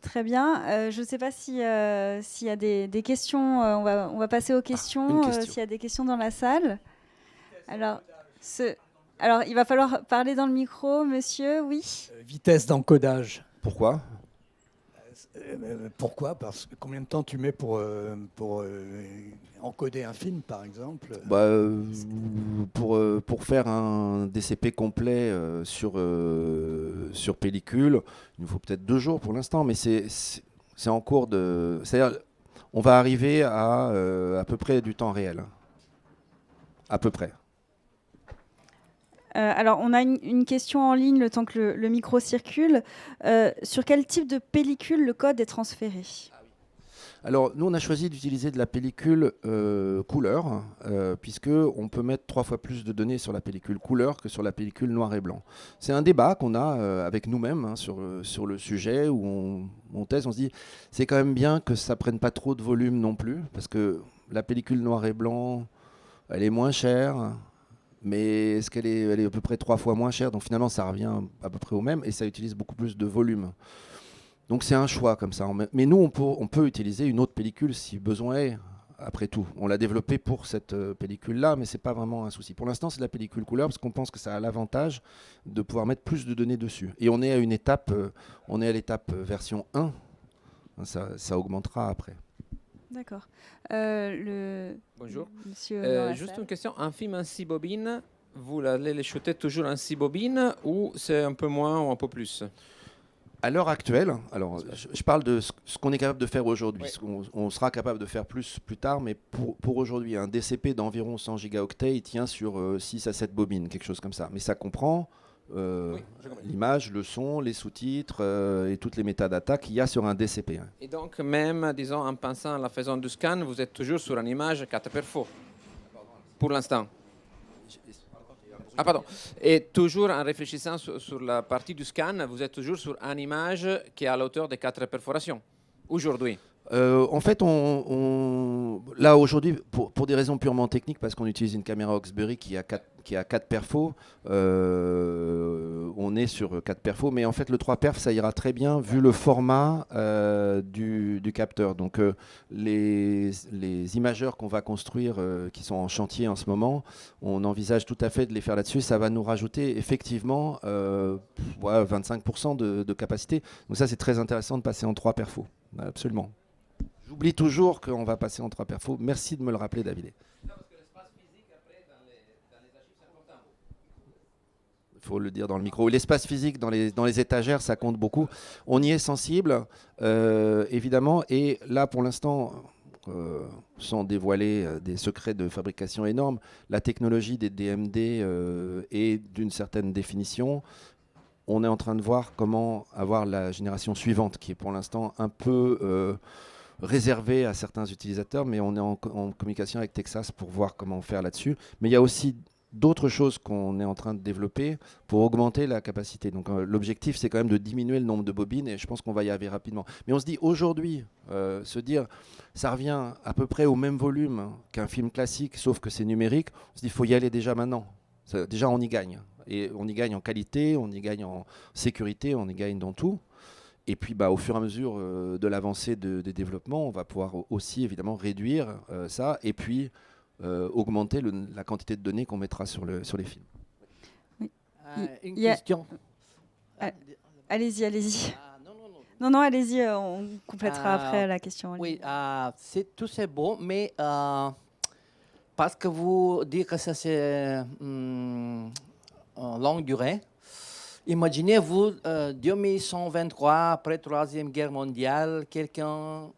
Très bien. Je ne sais pas s'il y a des questions. On va passer aux Une questions. question. S'il y a des questions dans la salle. Alors, alors, il va falloir parler dans le micro, monsieur. Oui. Vitesse d'encodage. Pourquoi? Pourquoi? Parce que combien de temps tu mets pour encoder un film, par exemple? Bah, pour faire un DCP complet sur pellicule, il nous faut peut-être 2 jours pour l'instant, mais c'est en cours de... C'est-à-dire, on va arriver à peu près du temps réel. À peu près. Alors, on a une question en ligne, le temps que le micro circule. Sur quel type de pellicule le code est transféré? Alors, nous, on a choisi d'utiliser de la pellicule couleur, puisqu'on peut mettre 3 fois plus de données sur la pellicule couleur que sur la pellicule noir et blanc. C'est un débat qu'on a avec nous-mêmes sur le sujet, où on thèse, on se dit, c'est quand même bien que ça prenne pas trop de volume non plus, parce que la pellicule noir et blanc, elle est moins chère, mais est-ce elle est à peu près 3 fois moins chère, donc finalement, ça revient à peu près au même, et ça utilise beaucoup plus de volume. Donc c'est un choix comme ça. Mais nous, on peut utiliser une autre pellicule si besoin est, après tout. On l'a développée pour cette pellicule-là, mais ce n'est pas vraiment un souci. Pour l'instant, c'est la pellicule couleur parce qu'on pense que ça a l'avantage de pouvoir mettre plus de données dessus. Et on est à une étape, on est à l'étape version 1. Ça augmentera après. D'accord. Bonjour. Monsieur juste une question. Un film en 6 bobines, vous allez les shooter toujours en 6 bobines ou c'est un peu moins ou un peu plus? À l'heure actuelle, alors je parle de ce qu'on est capable de faire aujourd'hui. Oui. On sera capable de faire plus tard, mais pour aujourd'hui, un DCP d'environ 100 gigaoctets, il tient sur 6 à 7 bobines, quelque chose comme ça. Mais ça comprend l'image, le son, les sous-titres et toutes les métadatas qu'il y a sur un DCP. Hein. Et donc même, disons, en pensant à la faisant du scan, vous êtes toujours sur une image 4x4 pour l'instant. Ah pardon. Et toujours en réfléchissant sur la partie du scan, vous êtes toujours sur une image qui est à la hauteur de 4 perforations aujourd'hui. En fait, là aujourd'hui, pour des raisons purement techniques, parce qu'on utilise une caméra Hawksbury qui a 4 perfos, on est sur 4 perfos, mais en fait le 3 perf ça ira très bien vu le format du capteur. Donc les imageurs qu'on va construire, qui sont en chantier en ce moment, on envisage tout à fait de les faire là-dessus. Ça va nous rajouter effectivement 25% de capacité. Donc ça c'est très intéressant de passer en 3 perfos, absolument. J'oublie toujours qu'on va passer en 3 perfos. Merci de me le rappeler, David. Il faut le dire dans le micro. L'espace physique dans les étagères, ça compte beaucoup. On y est sensible, évidemment. Et là, pour l'instant, sans dévoiler des secrets de fabrication énormes, la technologie des DMD est d'une certaine définition. On est en train de voir comment avoir la génération suivante, qui est pour l'instant un peu... réservé à certains utilisateurs, mais on est en communication avec Texas pour voir comment faire là-dessus. Mais il y a aussi d'autres choses qu'on est en train de développer pour augmenter la capacité. Donc l'objectif, c'est quand même de diminuer le nombre de bobines et je pense qu'on va y arriver rapidement. Mais on se dit aujourd'hui, se dire, ça revient à peu près au même volume qu'un film classique, sauf que c'est numérique, on se dit, il faut y aller déjà maintenant. Déjà, on y gagne. Et on y gagne en qualité, on y gagne en sécurité, on y gagne dans tout. Et puis, au fur et à mesure de l'avancée des développements, on va pouvoir aussi évidemment réduire ça et puis augmenter la quantité de données qu'on mettra sur les films. Oui. Une question. Allez-y, allez-y. Non. Non, allez-y, on complétera après la question. Oui, tout c'est beau, mais parce que vous dites que ça c'est longue durée. Imaginez-vous, 2123, après la Troisième Guerre mondiale, quelqu'un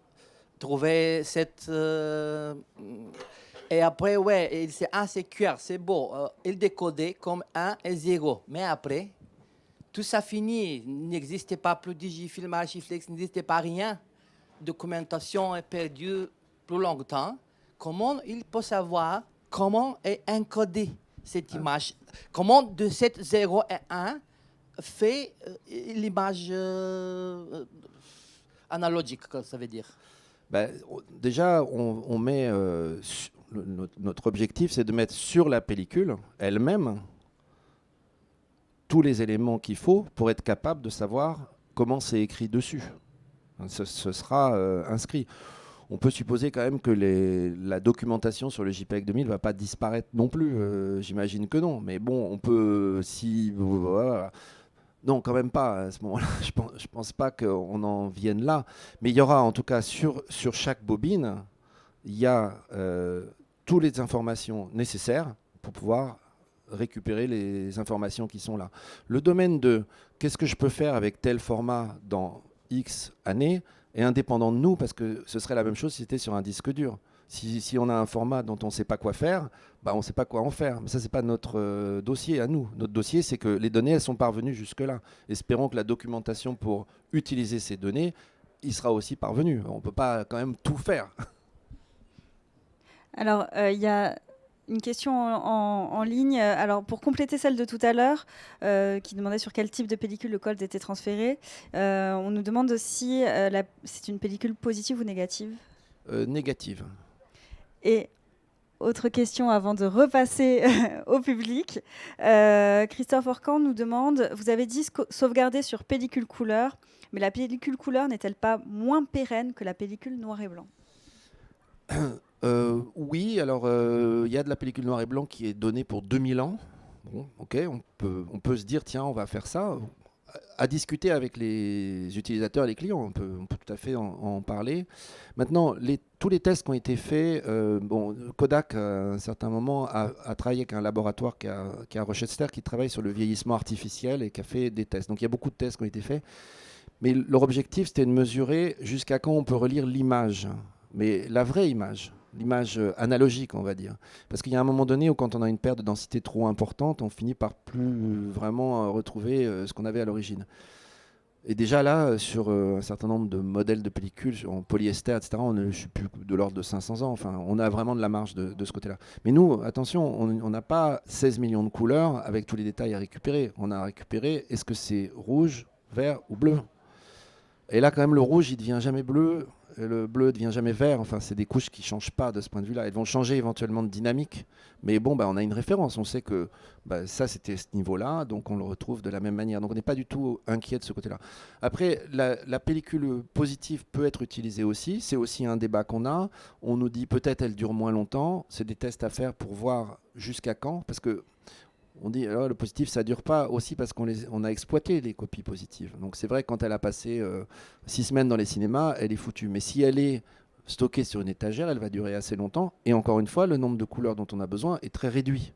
trouvait cette... et après, il s'est assez cuir, c'est beau. Il décodait comme 1 et 0. Mais après, tout ça finit. Il n'existait pas plus Digifilm, Archiflex, il n'existait pas rien. Documentation est perdue plus longtemps. Comment il peut savoir comment est encodée cette image? Comment de cette 0 et 1 fait l'image analogique, ça veut dire. Ben, déjà, on met notre objectif, c'est de mettre sur la pellicule elle-même tous les éléments qu'il faut pour être capable de savoir comment c'est écrit dessus. Ce sera inscrit. On peut supposer quand même que la documentation sur le JPEG 2000 ne va pas disparaître non plus. J'imagine que non. Mais bon, on peut... voilà. Non, quand même pas. À ce moment-là, je pense pas qu'on en vienne là. Mais il y aura en tout cas sur chaque bobine, il y a toutes les informations nécessaires pour pouvoir récupérer les informations qui sont là. Le domaine de qu'est-ce que je peux faire avec tel format dans X années est indépendant de nous, parce que ce serait la même chose si c'était sur un disque dur. Si on a un format dont on ne sait pas quoi faire, bah on ne sait pas quoi en faire. Mais ça, ce n'est pas notre dossier à nous. Notre dossier, c'est que les données, elles sont parvenues jusque-là. Espérons que la documentation pour utiliser ces données, il sera aussi parvenu. On ne peut pas quand même tout faire. Alors, il y a une question en ligne. Alors, pour compléter celle de tout à l'heure, qui demandait sur quel type de pellicule le code était transféré, on nous demande si c'est une pellicule positive ou négative. Négative. Et autre question avant de repasser au public. Christophe Orcan nous demande, vous avez dit sauvegarder sur pellicule couleur, mais la pellicule couleur n'est-elle pas moins pérenne que la pellicule noir et blanc ? Oui, alors il y a de la pellicule noir et blanc qui est donnée pour 2000 ans. Bon, ok, on peut se dire, tiens, on va faire ça. À discuter avec les utilisateurs et les clients, on peut tout à fait en parler. Maintenant, tous les tests qui ont été faits, Kodak, à un certain moment, a travaillé avec un laboratoire qui est à Rochester, qui travaille sur le vieillissement artificiel et qui a fait des tests. Donc il y a beaucoup de tests qui ont été faits. Mais leur objectif, c'était de mesurer jusqu'à quand on peut relire l'image, mais la vraie image. L'image analogique, on va dire. Parce qu'il y a un moment donné où, quand on a une perte de densité trop importante, on finit par plus vraiment retrouver ce qu'on avait à l'origine. Et déjà là, sur un certain nombre de modèles de pellicules en polyester, etc., je ne suis plus de l'ordre de 500 ans. Enfin, on a vraiment de la marge de ce côté-là. Mais nous, attention, on n'a pas 16 millions de couleurs avec tous les détails à récupérer. On a récupéré, est-ce que c'est rouge, vert ou bleu ? Et là, quand même, le rouge, il ne devient jamais bleu. Le bleu ne devient jamais vert. Enfin, c'est des couches qui ne changent pas de ce point de vue-là. Elles vont changer éventuellement de dynamique. Mais bon, on a une référence. On sait que ça, c'était ce niveau-là. Donc, on le retrouve de la même manière. Donc, on n'est pas du tout inquiet de ce côté-là. Après, la pellicule positive peut être utilisée aussi. C'est aussi un débat qu'on a. On nous dit peut-être elle dure moins longtemps. C'est des tests à faire pour voir jusqu'à quand. Parce que on dit alors, le positif, ça ne dure pas aussi parce qu'on a exploité les copies positives. Donc c'est vrai que quand elle a passé 6 semaines dans les cinémas, elle est foutue. Mais si elle est stockée sur une étagère, elle va durer assez longtemps. Et encore une fois, le nombre de couleurs dont on a besoin est très réduit.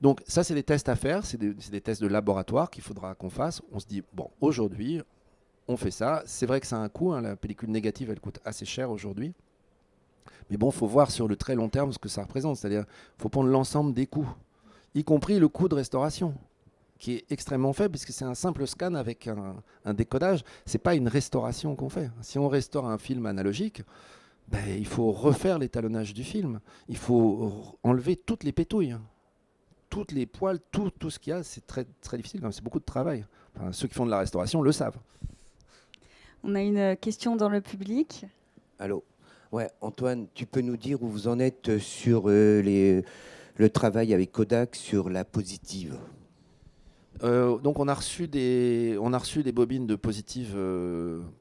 Donc ça, c'est des tests à faire. C'est des tests de laboratoire qu'il faudra qu'on fasse. On se dit, bon, aujourd'hui, on fait ça. C'est vrai que ça a un coût. La pellicule négative, elle coûte assez cher aujourd'hui. Mais bon, il faut voir sur le très long terme ce que ça représente. C'est-à-dire qu'il faut prendre l'ensemble des coûts, y compris le coût de restauration, qui est extrêmement faible, puisque c'est un simple scan avec un décodage. Ce n'est pas une restauration qu'on fait. Si on restaure un film analogique, il faut refaire l'étalonnage du film. Il faut enlever toutes les pétouilles, toutes les poils, tout ce qu'il y a. C'est très, très difficile, c'est beaucoup de travail. Enfin, ceux qui font de la restauration le savent. On a une question dans le public. Allô ? Ouais, Antoine, tu peux nous dire où vous en êtes sur le travail avec Kodak sur la positive? Donc on a reçu des bobines de positive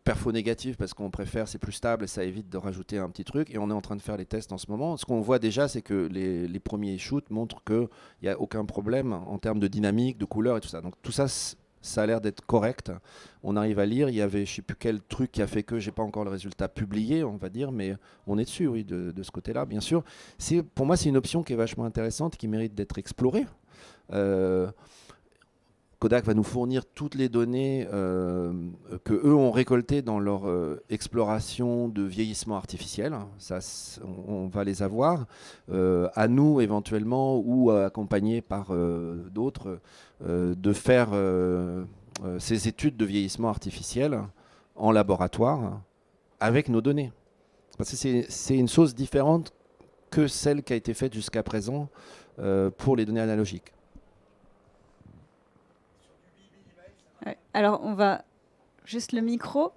perfo-négative parce qu'on préfère, c'est plus stable et ça évite de rajouter un petit truc, et on est en train de faire les tests en ce moment. Ce qu'on voit déjà, c'est que les premiers shoots montrent qu'il n'y a aucun problème en termes de dynamique, de couleur et tout ça. Donc tout ça, ça a l'air d'être correct. On arrive à lire. Il y avait, je ne sais plus quel truc qui a fait que j'ai pas encore le résultat publié, on va dire, mais on est dessus, oui, de ce côté-là, bien sûr. Pour moi, c'est une option qui est vachement intéressante, qui mérite d'être explorée. Kodak va nous fournir toutes les données que eux ont récoltées dans leur exploration de vieillissement artificiel. Ça, on va les avoir. À nous, éventuellement, ou accompagnés par d'autres, de faire ces études de vieillissement artificiel en laboratoire avec nos données. Parce que c'est une chose différente que celle qui a été faite jusqu'à présent pour les données analogiques. Alors, on va juste le micro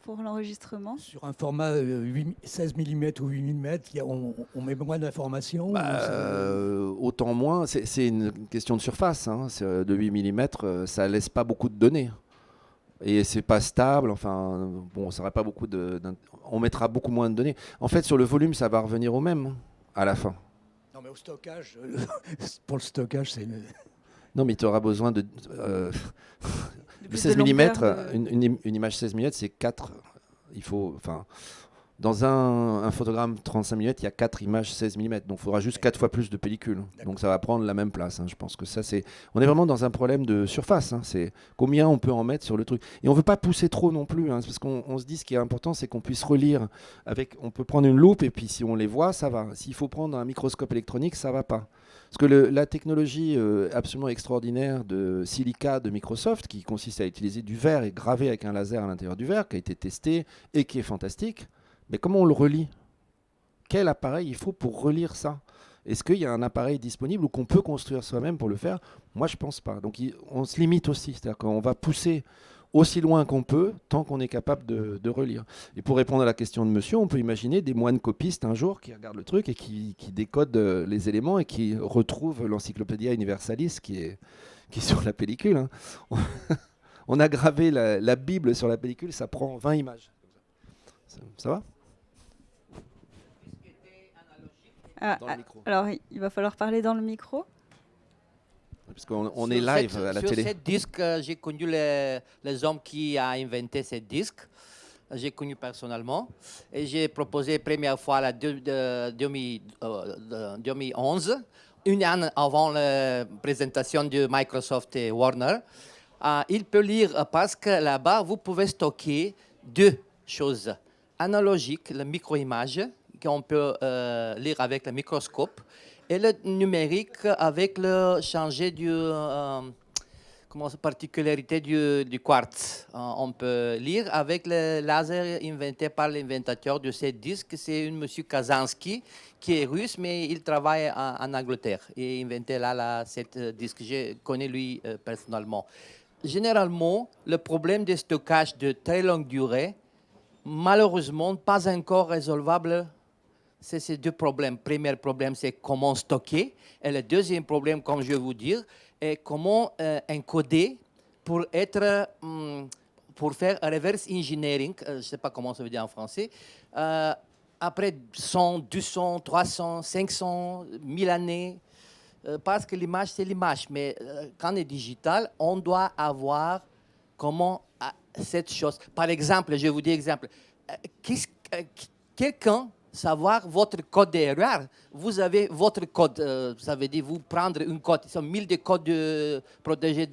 pour l'enregistrement. Sur un format 16 mm ou 8 mm, on met moins d'informations Autant moins, c'est une question de surface. Hein. De 8 mm, ça laisse pas beaucoup de données. Et c'est pas stable, enfin, bon, ça aurait pas beaucoup on mettra beaucoup moins de données. En fait, sur le volume, ça va revenir au même, hein, à la fin. Non, mais au stockage, pour le stockage, c'est... Non, mais tu auras besoin de... le 16 mm, une image 16 mm, c'est 4. Il faut... Enfin, dans un photogramme 35 mm, il y a 4 images 16 mm. Donc, il faudra juste 4 fois plus de pellicule. Donc, ça va prendre la même place. Hein. Je pense que ça, c'est... On est vraiment dans un problème de surface. Hein. C'est combien on peut en mettre sur le truc. Et on ne veut pas pousser trop non plus. Hein, parce qu'on se dit, ce qui est important, c'est qu'on puisse relire. On peut prendre une loupe et puis si on les voit, ça va. S'il faut prendre un microscope électronique, ça ne va pas. Parce que la technologie absolument extraordinaire de silica de Microsoft, qui consiste à utiliser du verre et graver avec un laser à l'intérieur du verre, qui a été testé et qui est fantastique, mais comment on le relie? Quel appareil il faut pour relire ça? Est-ce qu'il y a un appareil disponible ou qu'on peut construire soi-même pour le faire? Moi, je ne pense pas. Donc, on se limite aussi. C'est-à-dire qu'on va pousser aussi loin qu'on peut, tant qu'on est capable de relire. Et pour répondre à la question de monsieur, on peut imaginer des moines copistes un jour qui regardent le truc et qui décodent les éléments et qui retrouvent l'Encyclopédia Universalis qui est sur la pellicule. Hein. On a gravé la Bible sur la pellicule, ça prend 20 images. Ça va? Alors, il va falloir parler dans le micro. Parce qu'on est live à la télé. Sur ce disque, j'ai connu les hommes qui ont inventé ce disque. J'ai connu personnellement. Et j'ai proposé première fois en 2011, une année avant la présentation de Microsoft et Warner. Il peut lire parce que là-bas, vous pouvez stocker deux choses. Analogique, la micro-image, qu'on peut lire avec le microscope, et le numérique avec le changer du particularité du quartz. On peut lire avec le laser inventé par l'inventeur de ce disque. C'est un monsieur Kazansky qui est russe, mais il travaille en Angleterre et a inventé ce disque. Je connais lui personnellement. Généralement, le problème de stockage de très longue durée, malheureusement, pas encore résolvable. C'est ces deux problèmes. Le premier problème, c'est comment stocker. Et le deuxième problème, comme je vais vous dire, est comment encoder pour faire reverse engineering. Je ne sais pas comment ça veut dire en français. Après 100, 200, 300, 500, 1000 années. Parce que l'image, c'est l'image. Mais quand on est digital, on doit avoir comment cette chose. Par exemple, je vais vous dire exemple. Quelqu'un savoir votre code d'erreur. Vous avez votre code, ça veut dire vous prendre une code, il y a 1000 de codes protégés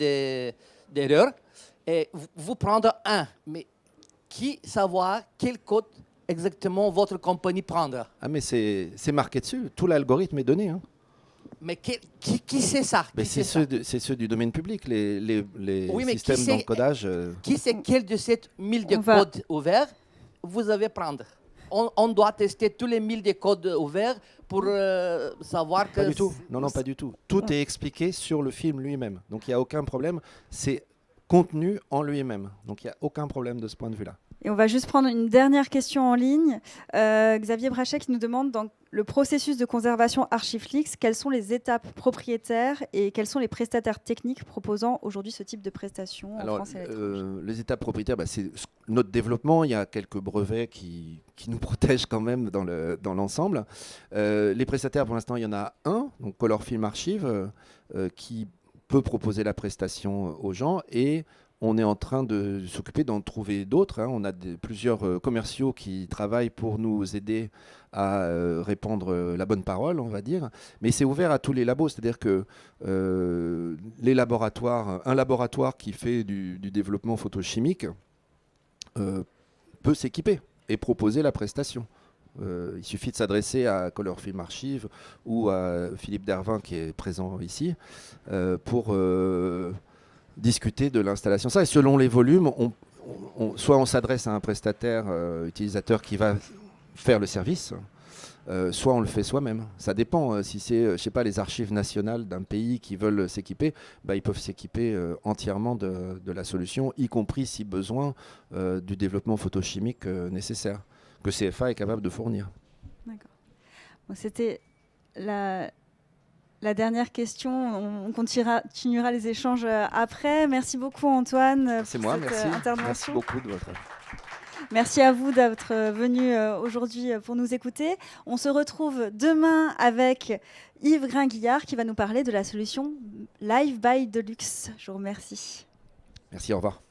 d'erreur, et vous prendre un. Mais qui savoir quel code exactement votre compagnie prendra? Ah mais c'est marqué dessus, tout l'algorithme est donné. Hein. Mais qui sait ça? C'est ceux du domaine public, les systèmes d'encodage. Qui sait quel de ces 1000 de codes ouverts vous allez prendre? On doit tester tous les 1000 des codes ouverts pour savoir que... Pas du tout. Non, pas du tout. Tout est expliqué sur le film lui-même. Donc, il n'y a aucun problème. C'est contenu en lui-même. Donc, il n'y a aucun problème de ce point de vue-là. Et on va juste prendre une dernière question en ligne. Xavier Brachet qui nous demande, dans le processus de conservation Archiflix, quelles sont les étapes propriétaires et quels sont les prestataires techniques proposant aujourd'hui ce type de prestations en France et à l'étranger? Les étapes propriétaires, c'est notre développement. Il y a quelques brevets qui nous protègent quand même dans l'ensemble. Les prestataires, pour l'instant, il y en a un, donc Color Film Archive, qui peut proposer la prestation aux gens, et on est en train de s'occuper d'en trouver d'autres. Hein. On a plusieurs commerciaux qui travaillent pour nous aider à répandre la bonne parole, on va dire. Mais c'est ouvert à tous les labos. C'est-à-dire que les laboratoires, un laboratoire qui fait du développement photochimique peut s'équiper et proposer la prestation. Il suffit de s'adresser à Color Film Archive ou à Philippe Dervin qui est présent ici pour... discuter de l'installation. Ça, et selon les volumes, soit on s'adresse à un prestataire utilisateur qui va faire le service, soit on le fait soi-même. Ça dépend. Si c'est, je sais pas, les archives nationales d'un pays qui veulent s'équiper, bah, ils peuvent s'équiper entièrement de la solution, y compris si besoin du développement photochimique nécessaire, que CFA est capable de fournir. D'accord. Bon, c'était la dernière question. On continuera les échanges après. Merci beaucoup Antoine C'est pour moi, cette merci. Merci intervention. beaucoup de votre... Merci à vous d'être venu aujourd'hui pour nous écouter. On se retrouve demain avec Yves Gringuillard qui va nous parler de la solution Live by Deluxe. Je vous remercie. Merci, au revoir.